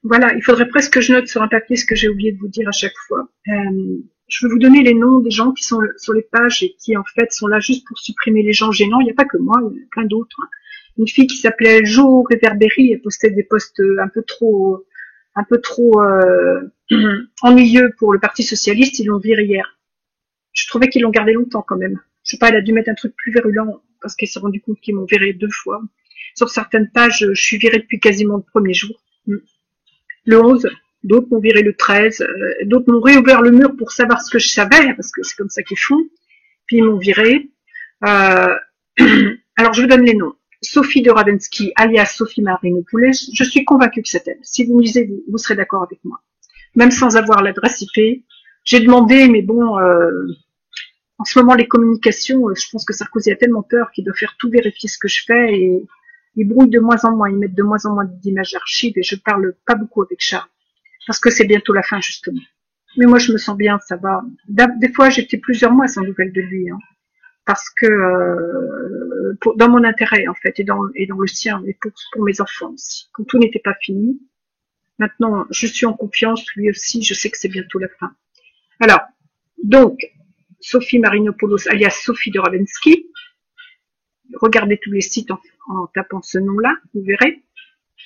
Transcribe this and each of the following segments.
Voilà, il faudrait presque que je note sur un papier ce que j'ai oublié de vous dire à chaque fois. Je vais vous donner les noms des gens qui sont sur les pages et qui en fait sont là juste pour supprimer les gens gênants. Il n'y a pas que moi, il y en a plein d'autres. Une fille qui s'appelait Jo Réverbéry, elle postait des posts un peu trop ennuyeux pour le Parti socialiste. Ils l'ont viré hier. Je trouvais qu'ils l'ont gardé longtemps quand même. Je sais pas, elle a dû mettre un truc plus virulent parce qu'elle s'est rendue compte qu'ils m'ont viré 2 fois. Sur certaines pages, je suis virée depuis quasiment le premier jour. Le 11, d'autres m'ont viré le 13, d'autres m'ont réouvert le mur pour savoir ce que je savais, parce que c'est comme ça qu'ils font. Puis ils m'ont viré. Alors je vous donne les noms. Sophie de Ravensky, alias Sophie Marinopoulos, je suis convaincue que c'est elle. Si vous me lisez, vous serez d'accord avec moi. Même sans avoir l'adresse IP, j'ai demandé, mais bon, en ce moment les communications, je pense que Sarkozy a tellement peur qu'il doit faire tout vérifier ce que je fais et ils brouillent de moins en moins, ils mettent de moins en moins d'images d'archives et je parle pas beaucoup avec Charles. Parce que c'est bientôt la fin, justement. Mais moi, je me sens bien, ça va. Des fois, j'étais plusieurs mois sans nouvelles de lui, hein, parce que dans mon intérêt, en fait, et dans le sien, et pour mes enfants aussi. Quand tout n'était pas fini. Maintenant, je suis en confiance, lui aussi, je sais que c'est bientôt la fin. Alors, donc, Sophie Marinopoulos, alias Sophie de Ravensky. Regardez tous les sites en tapant ce nom-là, vous verrez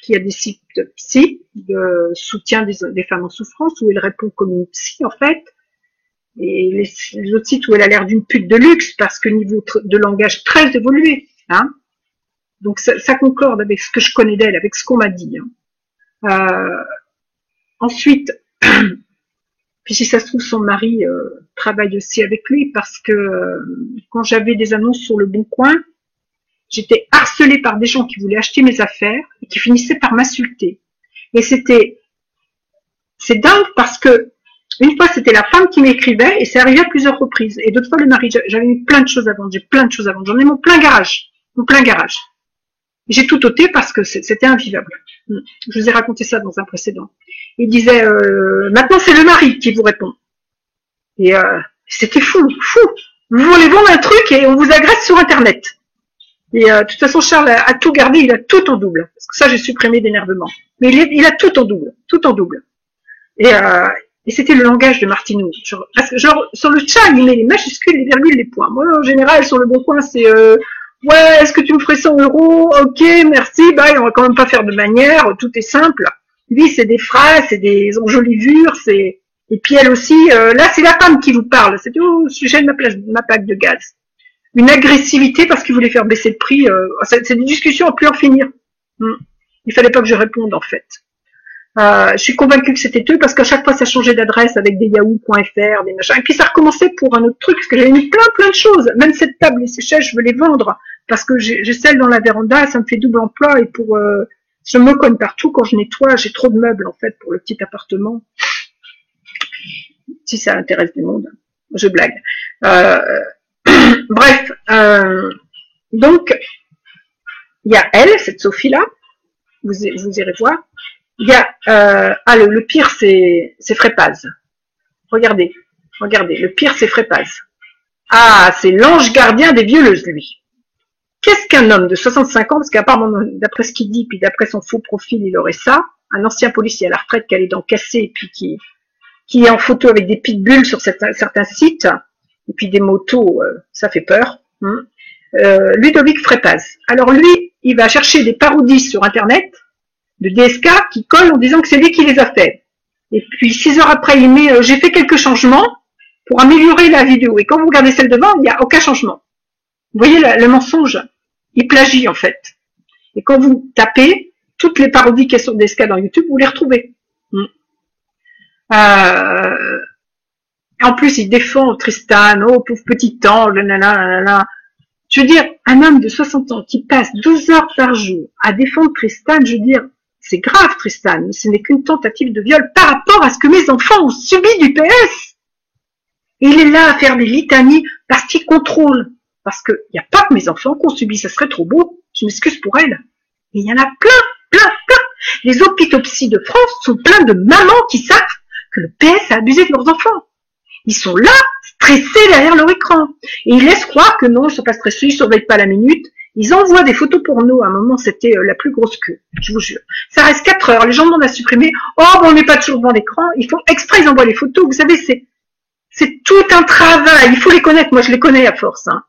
qu'il y a des sites psy, de soutien des femmes en souffrance, où elle répond comme une psy, en fait, et les autres sites où elle a l'air d'une pute de luxe, parce que niveau de langage très évolué, hein. Donc ça concorde avec ce que je connais d'elle, avec ce qu'on m'a dit. Hein. Ensuite, puis si ça se trouve, son mari travaille aussi avec lui, parce que quand j'avais des annonces sur le Bon Coin, j'étais harcelée par des gens qui voulaient acheter mes affaires et qui finissaient par m'insulter. Et c'est dingue parce que une fois c'était la femme qui m'écrivait et c'est arrivé à plusieurs reprises. Et d'autres fois le mari, j'avais mis plein de choses à vendre, j'ai plein de choses à vendre. J'en ai mon plein garage. J'ai tout ôté parce que c'était invivable. Je vous ai raconté ça dans un précédent. Il disait, maintenant c'est le mari qui vous répond. Et c'était fou. Vous voulez vendre un truc et on vous agresse sur Internet. Et de toute façon, Charles a tout gardé, il a tout en double. Parce que ça, j'ai supprimé d'énervement. Mais il a tout en double. Et c'était le langage de Martineau. Parce que sur le chat, il met les majuscules, les virgules, les points. Moi, en général, sur le Bon Coin, c'est ouais, est-ce que tu me ferais 100 €? Ok, merci. Bye, on va quand même pas faire de manière. Tout est simple. Lui, c'est des phrases, c'est des enjolivures, et puis elle aussi. Là, c'est la femme qui vous parle. C'est au sujet de ma plaque de gaz. Une agressivité parce qu'il voulait faire baisser le prix. C'est des discussions à plus en finir. Il fallait pas que je réponde en fait. Je suis convaincue que c'était eux parce qu'à chaque fois ça changeait d'adresse avec des yahoo.fr, des machins. Et puis ça recommençait pour un autre truc parce que j'avais mis plein de choses. Même cette table et ces chaises, je veux les vendre parce que j'ai celle dans la véranda, ça me fait double emploi et je me cogne partout quand je nettoie. J'ai trop de meubles en fait pour le petit appartement. Si ça intéresse du monde, je blague. Bref, donc il y a elle, cette Sophie-là, vous irez voir. Il y a le pire c'est Frépaz. Regardez, le pire c'est Frépaz. Ah, c'est l'ange gardien des violeuses, lui. Qu'est-ce qu'un homme de 65 ans, parce qu'apparemment, d'après ce qu'il dit, puis d'après son faux profil, il aurait ça, un ancien policier à la retraite qui a les dents cassées, et puis qui est en photo avec des pitbulls sur certains sites, et puis des motos, ça fait peur. Ludovic Frépaz. Alors lui, il va chercher des parodies sur Internet de DSK qui collent en disant que c'est lui qui les a fait. Et puis 6 heures après, il met j'ai fait quelques changements pour améliorer la vidéo. Et quand vous regardez celle devant, il n'y a aucun changement. Vous voyez le mensonge, il plagie en fait. Et quand vous tapez toutes les parodies qui sont sur DSK dans YouTube, vous les retrouvez. En plus, il défend Tristan, oh pauvre petit ange, nanana. Je veux dire, un homme de 60 ans qui passe 12 heures par jour à défendre Tristan, je veux dire, c'est grave Tristan, mais ce n'est qu'une tentative de viol par rapport à ce que mes enfants ont subi du PS. Et il est là à faire des litanies parce qu'il contrôle. Parce qu'il n'y a pas que mes enfants qu'on subit, ça serait trop beau, je m'excuse pour elle. Et il y en a plein. Les hôpitaux psy de France sont pleins de mamans qui savent que le PS a abusé de leurs enfants. Ils sont là, stressés derrière leur écran. Et ils laissent croire que non, ils ne sont pas stressés, ils ne surveillent pas la minute. Ils envoient des photos porno. À un moment, c'était la plus grosse queue, je vous jure. Ça reste 4 heures. Les gens demandent à supprimer. Oh, bon, on n'est pas toujours devant l'écran. Ils font exprès, ils envoient les photos. Vous savez, c'est tout un travail. Il faut les connaître. Moi, je les connais à force. Hein.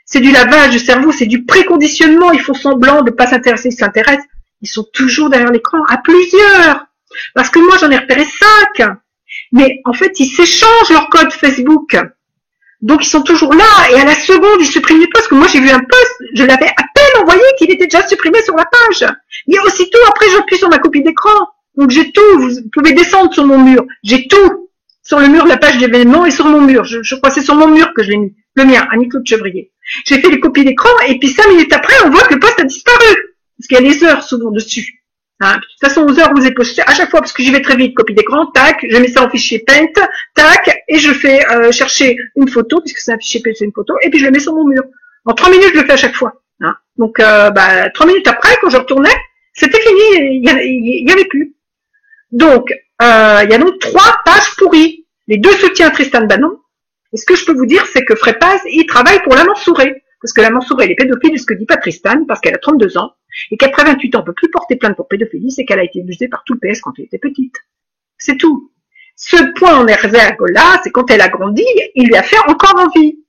C'est du lavage de cerveau, c'est du préconditionnement. Ils font semblant de ne pas s'intéresser. Ils s'intéressent. Ils sont toujours derrière l'écran, à plusieurs. Parce que moi, j'en ai repéré 5. Mais en fait, ils s'échangent leur code Facebook. Donc, ils sont toujours là. Et à la seconde, ils suppriment les posts. Parce que moi, j'ai vu un post, je l'avais à peine envoyé qu'il était déjà supprimé sur la page. Et aussitôt, après, j'appuie sur ma copie d'écran. Donc, j'ai tout. Vous pouvez descendre sur mon mur. J'ai tout. Sur le mur de la page d'événements et sur mon mur. Je crois que c'est sur mon mur que je l'ai mis. Le mien, Annie-Claude Chevrier. J'ai fait les copies d'écran et puis 5 minutes après, on voit que le post a disparu. Parce qu'il y a les heures souvent dessus. Hein. De toute façon, aux heures, vous êtes posté à chaque fois parce que j'y vais très vite, copie d'écran, tac, je mets ça en fichier Paint, tac, et je fais chercher une photo, puisque c'est un fichier Paint, c'est une photo, et puis je le mets sur mon mur. En 3 minutes, je le fais à chaque fois. Hein. Donc, 3 minutes après, quand je retournais, c'était fini, il y avait plus. Donc, il y a donc 3 pages pourries. Les 2 soutiens à Tristan Bannon. Et ce que je peux vous dire, c'est que Frépaz, il travaille pour la Mansourée. Parce que la Mansourée, elle est pédophile, ce que dit pas Tristan, parce qu'elle a 32 ans, et qu'après 28 ans, on peut plus porter plainte pour pédophilie, c'est qu'elle a été abusée par tout le PS quand elle était petite. C'est tout. Ce point en réserve là, c'est quand elle a grandi, il lui a fait encore envie.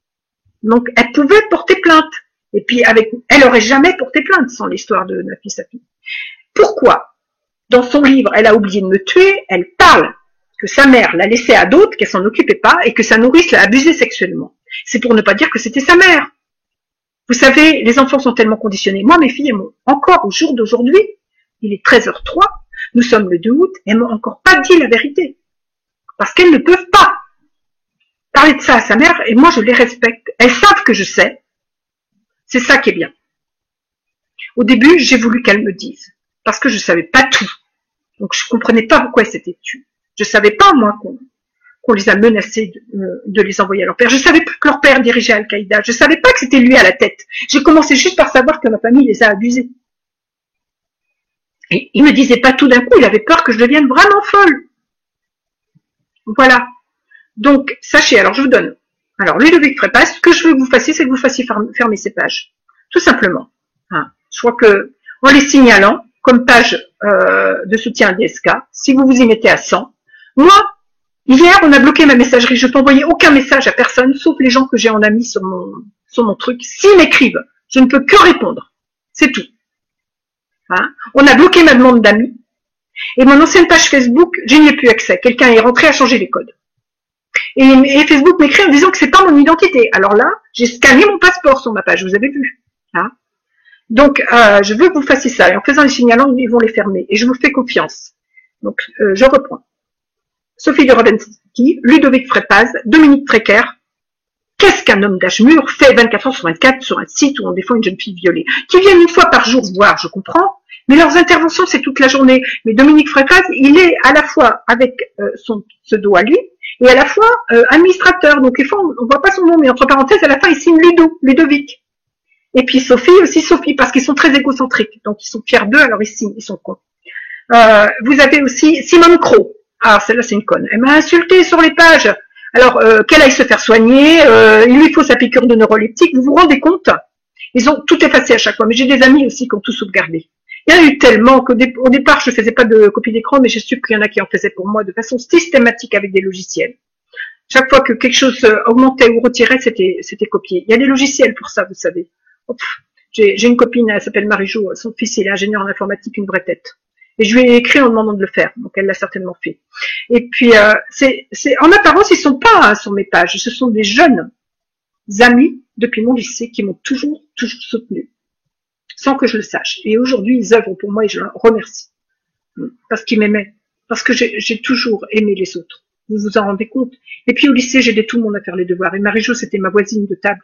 Donc, elle pouvait porter plainte. Et puis, elle aurait jamais porté plainte sans l'histoire de Nafi Safi. Pourquoi? Dans son livre, Elle a oublié de me tuer, elle parle que sa mère l'a laissée à d'autres, qu'elle s'en occupait pas, et que sa nourrice l'a abusée sexuellement. C'est pour ne pas dire que c'était sa mère. Vous savez, les enfants sont tellement conditionnés. Moi, mes filles, elles m'ont encore, au jour d'aujourd'hui, il est 13h03, nous sommes le 2 août, elles m'ont encore pas dit la vérité. Parce qu'elles ne peuvent pas parler de ça à sa mère, et moi, je les respecte. Elles savent que je sais. C'est ça qui est bien. Au début, j'ai voulu qu'elles me disent. Parce que je savais pas tout. Donc, je comprenais pas pourquoi elles s'étaient tues. Je savais pas, moi, qu'on les a menacés de les envoyer à leur père. Je savais pas que leur père dirigeait Al-Qaïda. Je savais pas que c'était lui à la tête. J'ai commencé juste par savoir que ma famille les a abusés. Et il me disait pas tout d'un coup, il avait peur que je devienne vraiment folle. Voilà. Donc, sachez, alors je vous donne. Alors, Ludovic Frépaz, ce que je veux que vous fassiez, c'est que vous fassiez fermer ces pages. Tout simplement. Hein. Je crois que, en les signalant, comme page de soutien à DSK, si vous vous y mettez à 100, moi, hier, on a bloqué ma messagerie. Je peux envoyer aucun message à personne, sauf les gens que j'ai en ami sur mon truc. S'ils m'écrivent, je ne peux que répondre. C'est tout. Hein. On a bloqué ma demande d'amis. Et mon ancienne page Facebook, je n'y ai plus accès. Quelqu'un est rentré à changer les codes. Et Facebook m'écrit en disant que c'est pas mon identité. Alors là, j'ai scanné mon passeport sur ma page, vous avez vu. Hein. Donc, je veux que vous fassiez ça. Et en faisant les signalants, ils vont les fermer. Et je vous fais confiance. Donc, je reprends. Sophie de Rovensky, Ludovic Frépaz, Dominique Trecker. Qu'est-ce qu'un homme d'âge mûr fait 24 heures sur 24 sur un site où on défend une jeune fille violée? Qui viennent une fois par jour voir, je comprends, mais leurs interventions, c'est toute la journée. Mais Dominique Frépaz, il est à la fois avec son pseudo à lui, et à la fois administrateur. Donc, des fois, on voit pas son nom, mais entre parenthèses, à la fin, il signe Ludovic. Et puis Sophie, aussi Sophie, parce qu'ils sont très égocentriques. Donc, ils sont fiers d'eux, alors ils signent, ils sont cons. Vous avez aussi Simone Crow. Ah, celle-là, c'est une conne. Elle m'a insulté sur les pages. Alors, qu'elle aille se faire soigner, il lui faut sa piqûre de neuroleptique. Vous vous rendez compte? Ils ont tout effacé à chaque fois. Mais j'ai des amis aussi qui ont tout sauvegardé. Il y en a eu tellement qu'au départ, je faisais pas de copie d'écran, mais j'ai su qu'il y en a qui en faisaient pour moi de façon systématique avec des logiciels. Chaque fois que quelque chose augmentait ou retirait, c'était copié. Il y a des logiciels pour ça, vous savez. J'ai une copine, elle s'appelle Marie-Jo, son fils il est ingénieur en informatique, une vraie tête. Et je lui ai écrit en demandant de le faire, donc elle l'a certainement fait. Et puis, en apparence, ils sont pas sur mes pages, ce sont des jeunes amis depuis mon lycée qui m'ont toujours soutenu, sans que je le sache. Et aujourd'hui, ils œuvrent pour moi et je leur remercie. Parce qu'ils m'aimaient, parce que j'ai toujours aimé les autres. Vous vous en rendez compte? Et puis au lycée, j'aidais tout le monde à faire les devoirs. Et Marie-Jo, c'était ma voisine de table.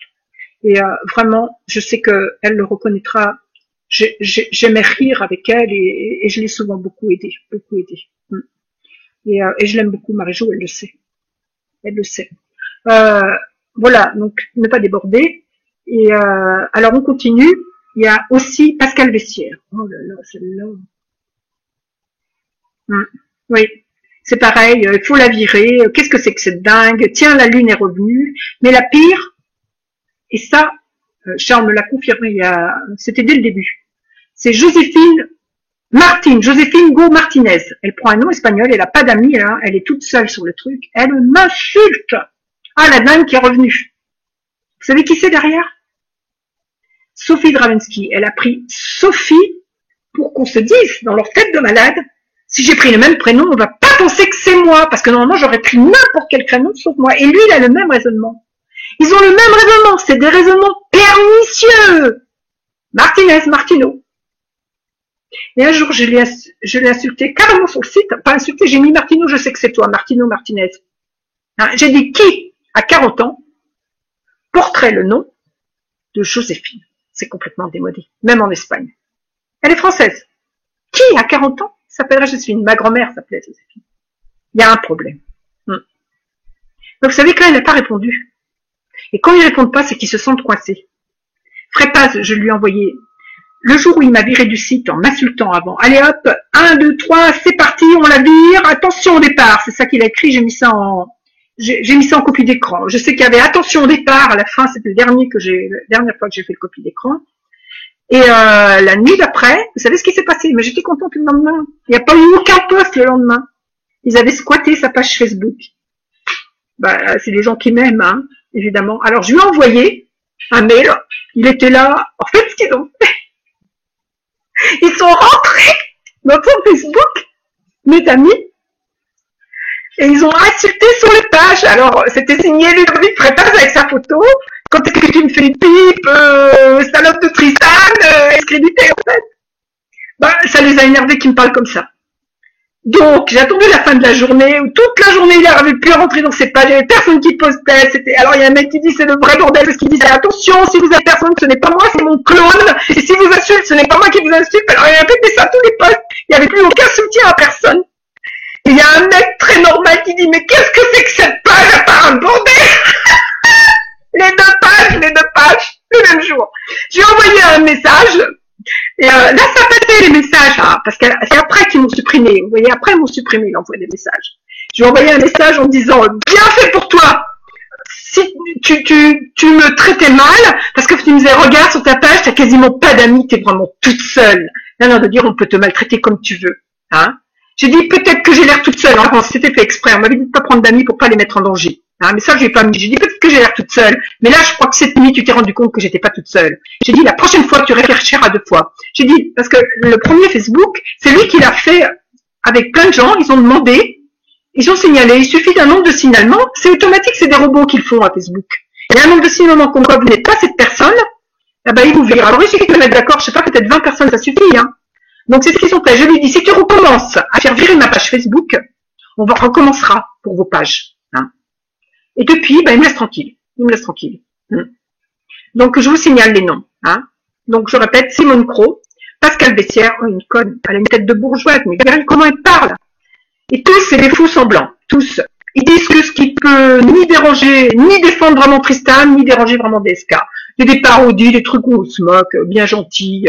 Et vraiment, je sais qu'elle le reconnaîtra. J'aimais rire avec elle et je l'ai souvent beaucoup aidée. Et je l'aime beaucoup, Marie-Jo, elle le sait. Elle le sait. Voilà, donc ne pas déborder. Et alors on continue. Il y a aussi Pascal Bessière. Oh là là, celle-là. Oui, c'est pareil, il faut la virer. Qu'est-ce que c'est que cette dingue? Tiens, la lune est revenue. Mais la pire, et ça, Charles me l'a confirmé, c'était dès le début. C'est Joséphine Go Martinez. Elle prend un nom espagnol, elle a pas d'amis, elle est toute seule sur le truc. Elle m'insulte. Ah, la dame qui est revenue. Vous savez qui c'est derrière? Sophie Dravensky. Elle a pris Sophie pour qu'on se dise, dans leur tête de malade, si j'ai pris le même prénom, on va pas penser que c'est moi, parce que normalement j'aurais pris n'importe quel prénom sauf moi. Et lui, il a le même raisonnement. Ils ont le même raisonnement, c'est des raisonnements pernicieux. Martineau. Et un jour, je l'ai insulté carrément sur le site, pas insulté, j'ai mis Martineau, je sais que c'est toi, Martinez. Hein, j'ai dit qui, à 40 ans, porterait le nom de Joséphine. C'est complètement démodé, même en Espagne. Elle est française. Qui, à 40 ans, s'appellerait Joséphine? Ma grand-mère s'appelait Joséphine. Il y a un problème. Donc, vous savez, quand elle n'a pas répondu, et quand ils répondent pas, c'est qu'ils se sentent coincés. Frépaz, je lui ai envoyé, le jour où il m'a viré du site en m'insultant avant, allez hop, 1, 2, 3, c'est parti, on la vire, attention au départ, c'est ça qu'il a écrit, j'ai mis ça en copie d'écran. Je sais qu'il y avait attention au départ, à la fin, c'était la dernière fois que j'ai fait le copie d'écran. Et la nuit d'après, vous savez ce qui s'est passé? Mais j'étais contente le lendemain. Il n'y a pas eu aucun post le lendemain. Ils avaient squatté sa page Facebook. Bah, c'est des gens qui m'aiment, hein, évidemment. Alors, je lui ai envoyé un mail. Il était là. En fait, ce qu'ils ont fait, ils sont rentrés dans son Facebook, mes amis, et ils ont insulté sur les pages. Alors, c'était signé Ludovic Frépaz avec sa photo. Quand est-ce que tu me fais une pipe, salope de Tristan, excrédité, en fait. Bah, ça les a énervés qu'ils me parlent comme ça. Donc, j'ai attendu la fin de la journée, où toute la journée, il n'arrivait plus à rentrer dans ses pages, il n'y avait personne qui postait, alors il y a un mec qui dit, c'est le vrai bordel, parce qu'il disait, attention, si vous avez personne, ce n'est pas moi, c'est mon clone, et si vous insulte, ce n'est pas moi qui vous insulte, alors il a répété ça à tous les posts, il n'y avait plus aucun soutien à personne. Et il y a un mec très normal qui dit, mais qu'est-ce que c'est que cette page à part un bordel? Les deux pages, le même jour. J'ai envoyé un message, et là, ça passait les messages, hein, parce que c'est après qu'ils m'ont supprimé. Vous voyez, après ils m'ont supprimé, il envoie des messages. J'ai envoyé un message en disant, bien fait pour toi. Si tu me traitais mal, parce que tu me disais, regarde sur ta page, t'as quasiment pas d'amis, t'es vraiment toute seule. Non, de dire, on peut te maltraiter comme tu veux, hein. J'ai dit, peut-être que j'ai l'air toute seule, hein, c'était fait exprès. On m'avait dit de pas prendre d'amis pour pas les mettre en danger. Hein, mais ça, j'ai pas mis. J'ai dit, peut-être que j'ai l'air toute seule. Mais là, je crois que cette nuit, tu t'es rendu compte que j'étais pas toute seule. J'ai dit, la prochaine fois, tu réfléchiras 2 fois. J'ai dit, parce que le premier Facebook, c'est lui qui l'a fait avec plein de gens. Ils ont demandé, ils ont signalé. Il suffit d'un nombre de signalements. C'est automatique, c'est des robots qui le font à Facebook. Il y a un nombre de signalements comme quoi vous n'êtes pas cette personne. Ah ben, ils vous virent. Alors, il suffit de se mettre d'accord. Je sais pas, peut-être 20 personnes, ça suffit, hein. Donc, c'est ce qu'ils ont fait. Je lui dis, si tu recommences à faire virer ma page Facebook, on recommencera pour vos pages. Hein. Et depuis, il me laisse tranquille. Donc, je vous signale les noms. Hein. Donc, je répète, Simone Cros, Pascal Bessière, une conne, elle a une tête de bourgeoise, mais regardez comment elle parle. Et tous, c'est des fous semblants. Tous. Ils disent que ce qui peut ni déranger, ni défendre vraiment Tristan, ni déranger vraiment DSK. Des parodies, des trucs où on se moque, bien gentils.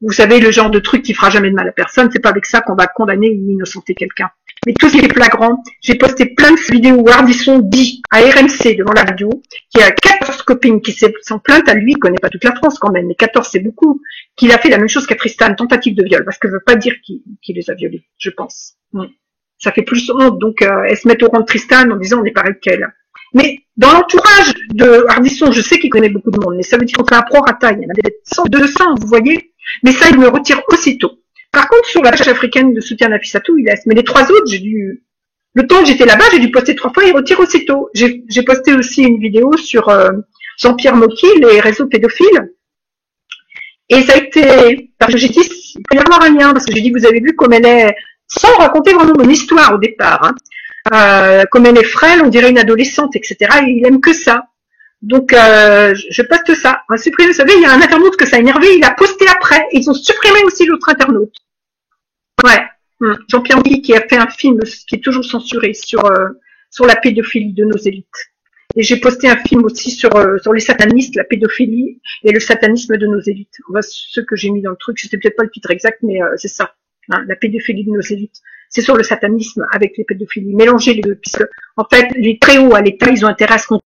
Vous savez, le genre de truc qui fera jamais de mal à personne, c'est pas avec ça qu'on va condamner ou innocenter quelqu'un. Mais tout ce qui est flagrant, j'ai posté plein de vidéos où Ardisson dit à RMC devant la radio qu'il y a 14 copines qui s'en plaintent à lui, il connaît pas toute la France quand même, mais 14 c'est beaucoup, qu'il a fait la même chose qu'à Tristan, tentative de viol, parce que je veux pas dire qu'il les a violés, je pense. Ça fait plus honte, donc elles se mettent au rang de Tristan en disant on est pareil qu'elle. Mais dans l'entourage de Ardisson, je sais qu'il connaît beaucoup de monde, mais ça veut dire qu'on fait un prorata, il y en a peut-être 100, 200, vous voyez. Mais ça, il me retire aussitôt. Par contre, sur la page africaine de soutien à Nafissatou, il laisse. Mais les 3 autres, le temps que j'étais là-bas, j'ai dû poster 3 fois, il retire aussitôt. J'ai posté aussi une vidéo sur Jean-Pierre Mocky, les réseaux pédophiles. Et ça a été, parce que j'ai dit, il peut y avoir un lien, parce que j'ai dit, vous avez vu comme elle est, sans raconter vraiment mon histoire au départ, hein, comme elle est frêle, on dirait une adolescente, etc. Et il aime que ça. Donc, je poste ça. Supprimer, vous savez, il y a un internaute que ça a énervé, il a posté après. Ils ont supprimé aussi l'autre internaute. Ouais. Jean-Pierre Mocky qui a fait un film qui est toujours censuré sur la pédophilie de nos élites. Et j'ai posté un film aussi sur les satanistes, la pédophilie et le satanisme de nos élites. Voilà ce que j'ai mis dans le truc. C'était peut-être pas le titre exact, mais c'est ça. Hein, la pédophilie de nos élites. C'est sur le satanisme avec les pédophilies. Mélanger les deux, puisque en fait, les très hauts à l'État, ils ont intérêt à ce qu'on